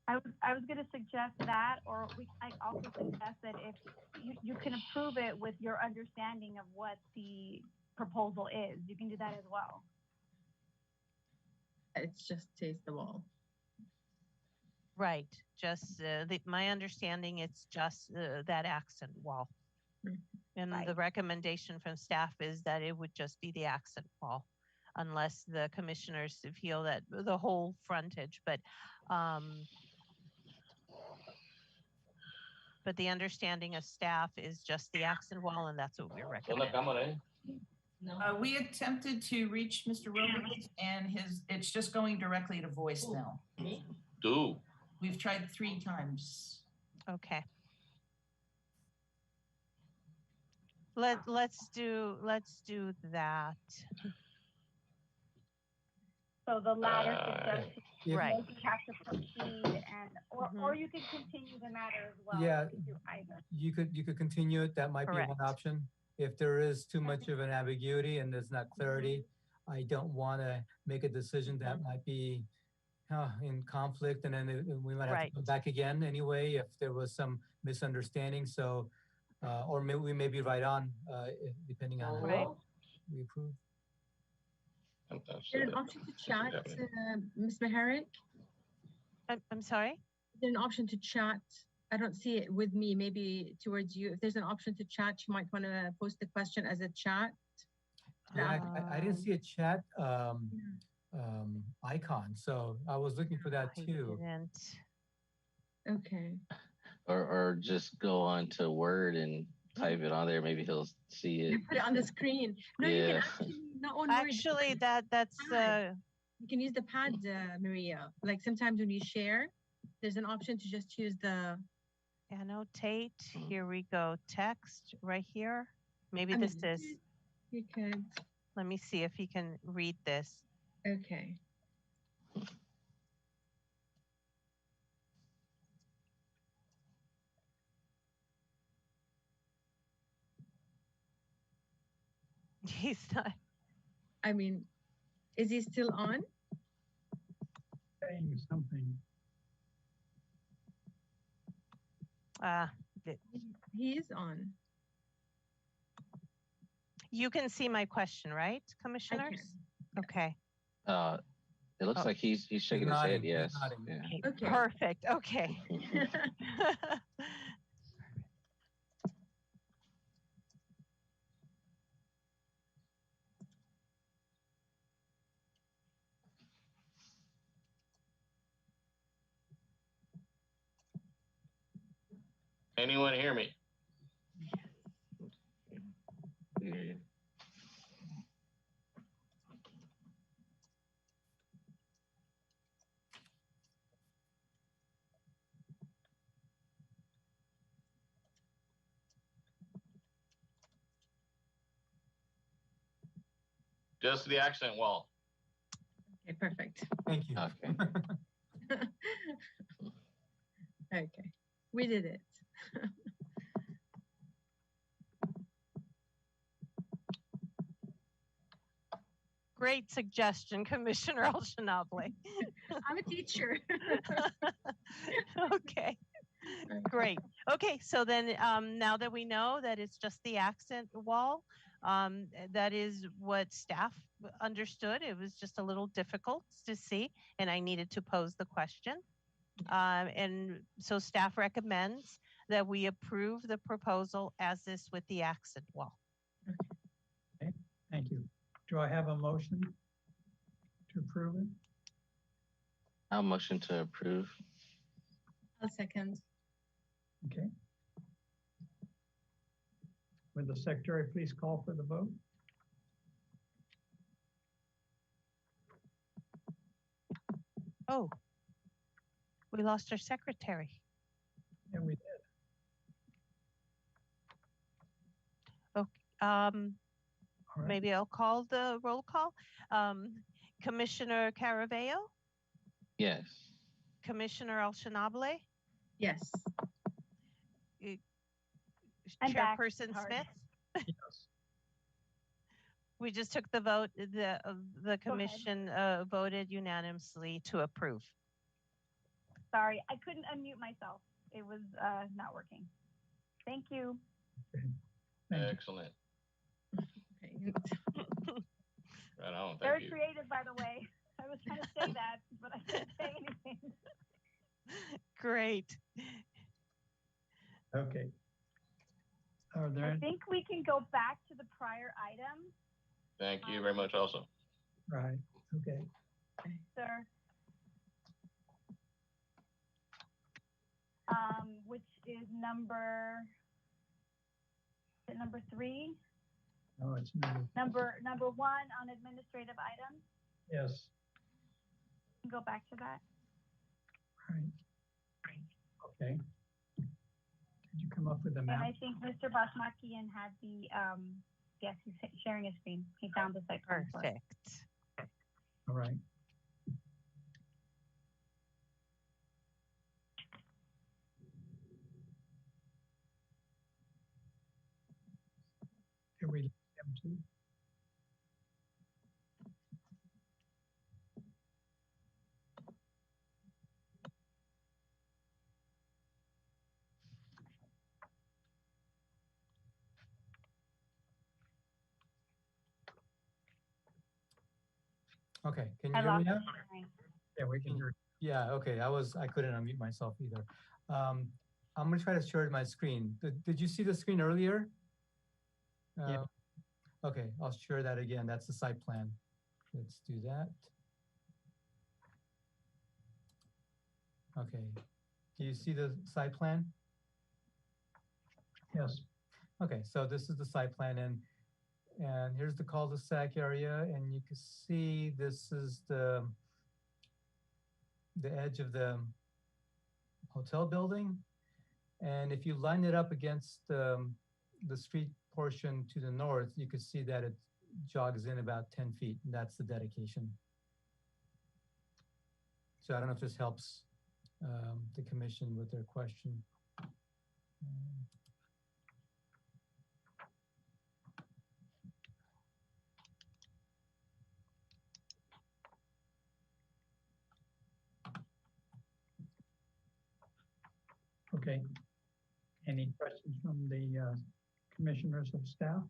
I was going to suggest that, or I also suggest that if you can approve it with your understanding of what the proposal is, you can do that as well. It's just taste the wall. right, just my understanding, it's just that accent wall. And Right. the recommendation from staff is that it would just be the accent wall, unless the commissioners feel that the whole frontage, but the understanding of staff is just the accent wall, and that's what we're recommending. We attempted to reach Mr. Robles, and it's just going directly to voicemail. Do. We've tried 3 times. Okay. Let's do that. So the latter Uh, suggestion, If- Right. maybe have to proceed and, or you could continue the matter as well. Yeah. You could do either. You could continue it. That might be one Correct. option. If there is too much of an ambiguity and there's not clarity, I don't want to make a decision that might be in conflict, and then we might have Right. to come back again anyway if there was some misunderstanding. So, or maybe we may be right on, depending on Right. how we approve. Is there an option to chat, Ms. Meharek? I'm sorry? Is there an option to chat? I don't see it with me, maybe towards you. If there's an option to chat, you might want to post the question as a chat. Yeah, I didn't Um, see a chat icon, so I was looking for that I too. didn't. Okay. Or just go on to Word and type it on there. Maybe he'll see it. You put it on the screen. No, you can Yeah. actually, not on Word. Actually, that's Pad. You can use the pad, Maria. Like sometimes when you share, there's an option to just use the. annotate. Here we go. Text right here. Maybe I this mean, is. You could. Let me see if you can read this. Okay. He's not. I mean, is he still on? Saying something. He is on. You can see my question, right, I commissioners? can. Okay. It looks Oh. like he's shaking his nodding, head. he's Yes. nodding. Yeah. Okay. Okay. Perfect. Okay. Anyone hear me? Yeah. Just the accent wall. Okay, perfect. Thank you. Okay. Okay, we did it. Great suggestion, Commissioner El-Shanabli. I'm a teacher. Okay. Great. Okay, so then now that we know that it's just the accent wall, that is what staff understood. It was just a little difficult to see, and I needed to pose the question. And so staff recommends that we approve the proposal as is with the accent wall. Thank you. Do I have a motion to approve it? I'll motion to approve. I'll second. Okay. Would the secretary please call for the vote? Oh, we lost our secretary. Yeah, we did. Um, All right. maybe I'll call the roll call. Commissioner Caraveo, Yes. Commissioner El-Shanabli, Yes. I'm back. Chairperson Sorry. Smith. Yes. We just took the vote. The commission voted unanimously to approve. Sorry, I couldn't unmute myself. It was not working. Thank you. Okay. Thank you. Excellent. Okay. Right on. Very Thank you. creative, by the way. I was trying to say that, but I couldn't say anything. Great. Okay. Are there I any, think we can go back to the prior item, Thank you very much also. right, okay. sir. Which is number 3? No, it's number, Number 1 on administrative items. yes, Go back to that. right. Okay. Could you come up with a And map? I think Mr. Basmakian had the, yes, he's sharing his screen. He found the site. plan for it. Perfect. All right. we lead them to? Okay, can you I hear me lost now? you. Yeah, we can hear. Yeah, okay, I couldn't unmute myself either. I'm gonna try to share my screen. Did you see the screen earlier? Yeah. Okay, I'll share that again. That's the site plan. Let's do that. Okay, do you see the site plan? Yes. Okay, so this is the site plan and here's the cul-de-sac area, and you can see this is the edge of the hotel building. And if you line it up against the street portion to the north, you can see that it jogs in about 10 feet, and that's the dedication. So I don't know if this helps the commission with their question. Okay. Any questions from the commissioners of staff?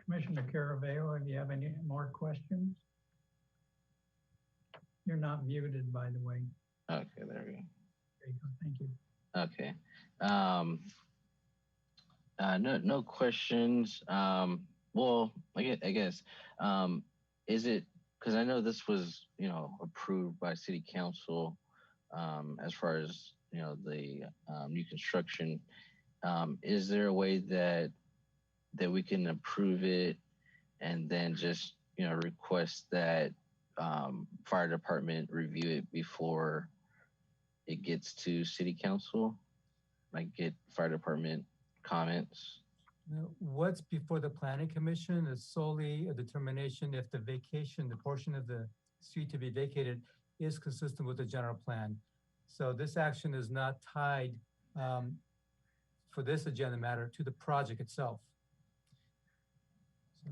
Commissioner Caraveo, if you have any more questions? You're not muted, by the way. Okay, there we go. There you go. Thank you. Okay. No questions. Well, I guess, is it, because I know this was, approved by city council, as far as, the new construction. Is there a way that we can approve it and then just, request that fire department review it before it gets to city council? Like get fire department comments? Now, what's before the planning commission is solely a determination if the vacation, the portion of the street to be vacated is consistent with the general plan. So this action is not tied for this agenda matter to the project itself. So,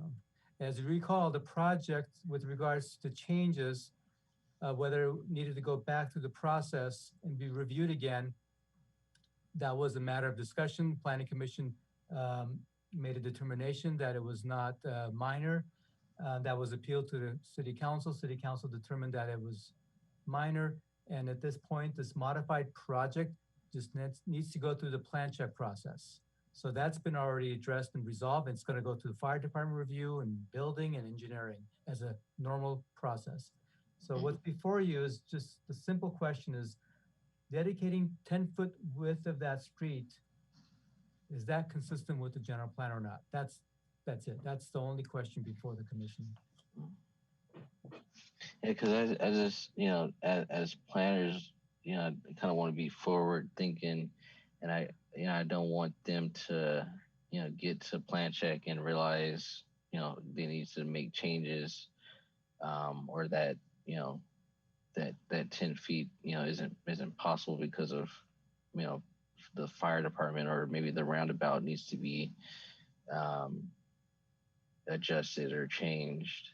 as you recall, the project with regards to changes, whether it needed to go back through the process and be reviewed again, that was a matter of discussion. Planning Commission made a determination that it was not minor. That was appealed to the City Council. City Council determined that it was minor. And at this point, this modified project just needs to go through the plan check process. So that's been already addressed and resolved. It's going to go through the fire department review and building and engineering as a normal process. So what's before you is just the simple question is, dedicating 10-foot width of that street, is that consistent with the general plan or not? That's it. That's the only question before the commission. Yeah, because I just, as planners, I kind of want to be forward thinking, and I don't want them to, get to plan check and realize, they need to make changes, or that, that 10 feet, isn't possible because of, the fire department, or maybe the roundabout needs to be adjusted or changed.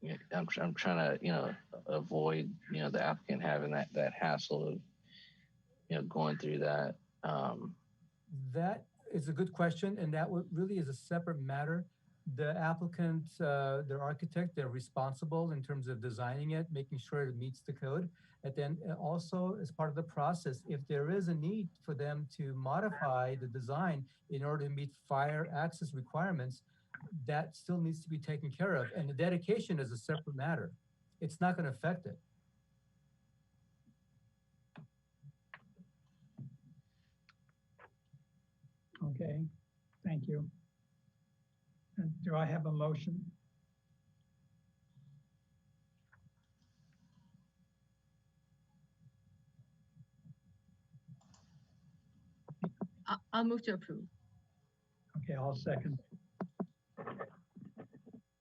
Yeah, I'm trying to, avoid, the applicant having that hassle of, going through that. That is a good question, and that really is a separate matter. The applicant, their architect, they're responsible in terms of designing it, making sure it meets the code. And then also as part of the process, if there is a need for them to modify the design in order to meet fire access requirements, that still needs to be taken care of. And the dedication is a separate matter. It's not going to affect it. Okay, thank you. And do I have a motion? I'll move to approve. Okay, I'll second.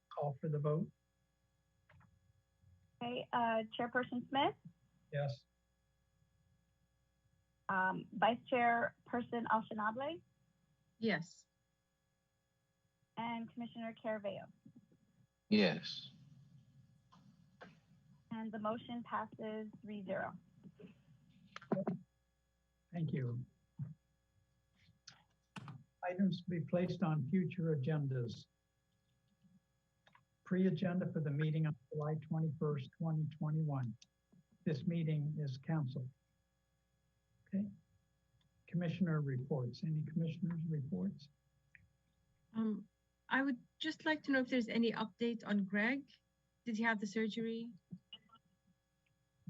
Call for the vote. Okay, Chairperson Smith, Yes. Vice Chairperson Alshanable, Yes. and Commissioner Caraveo. Yes. And the motion passes 3-0. Thank you. Items to be placed on future agendas. Pre-agenda for the meeting on July 21st, 2021. This meeting is canceled. Okay. Commissioner reports. Any commissioners' reports? I would just like to know if there's any update on Greg. Did he have the surgery?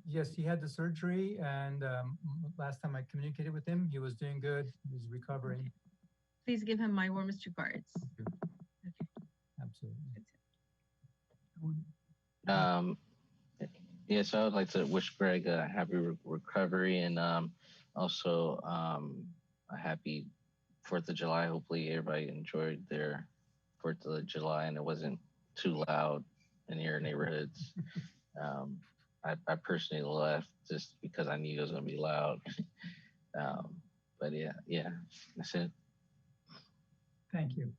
Yes, he had the surgery, and last time I communicated with him, he was doing good. He's recovering. Please give him my warmest regards. Absolutely. Yes, I would like to wish Greg a happy recovery and also a happy 4th of July. Hopefully everybody enjoyed their 4th of July and it wasn't too loud in your neighborhoods. I personally left just because I knew it was going to be loud. But yeah, that's it. Thank you.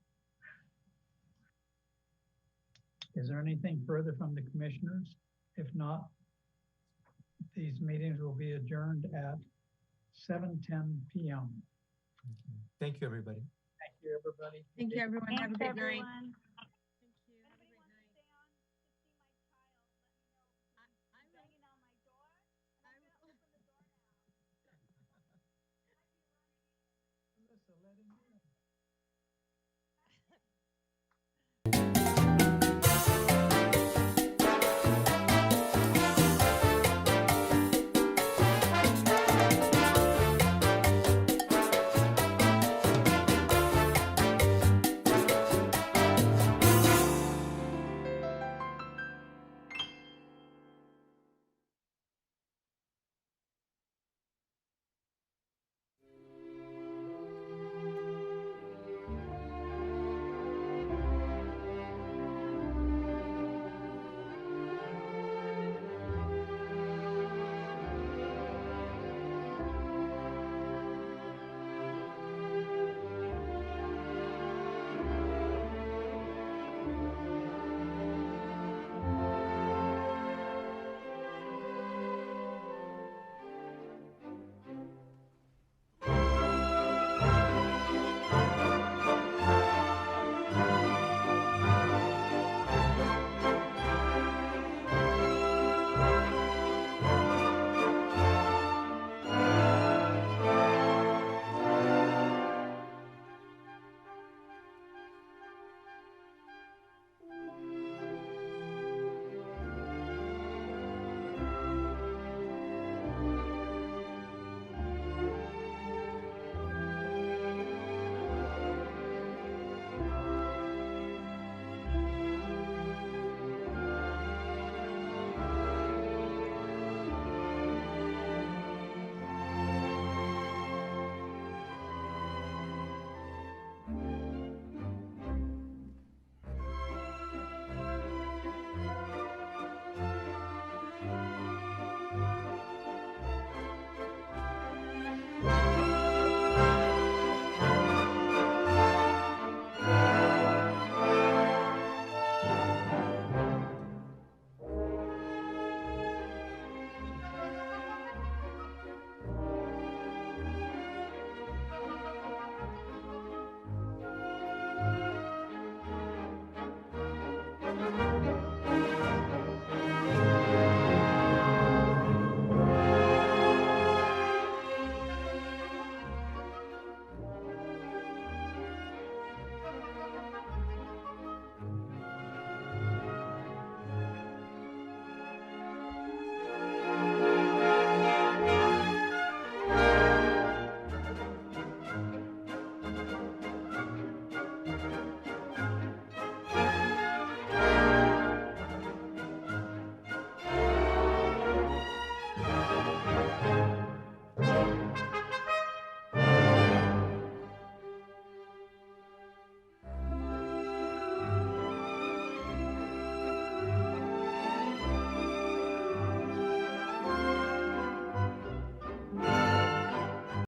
Is there anything further from the commissioners? If not, these meetings will be adjourned at 7:10 p.m. Thank you, everybody. Thank you, everybody. Thank you, everyone. Have a Thanks, good night. everyone.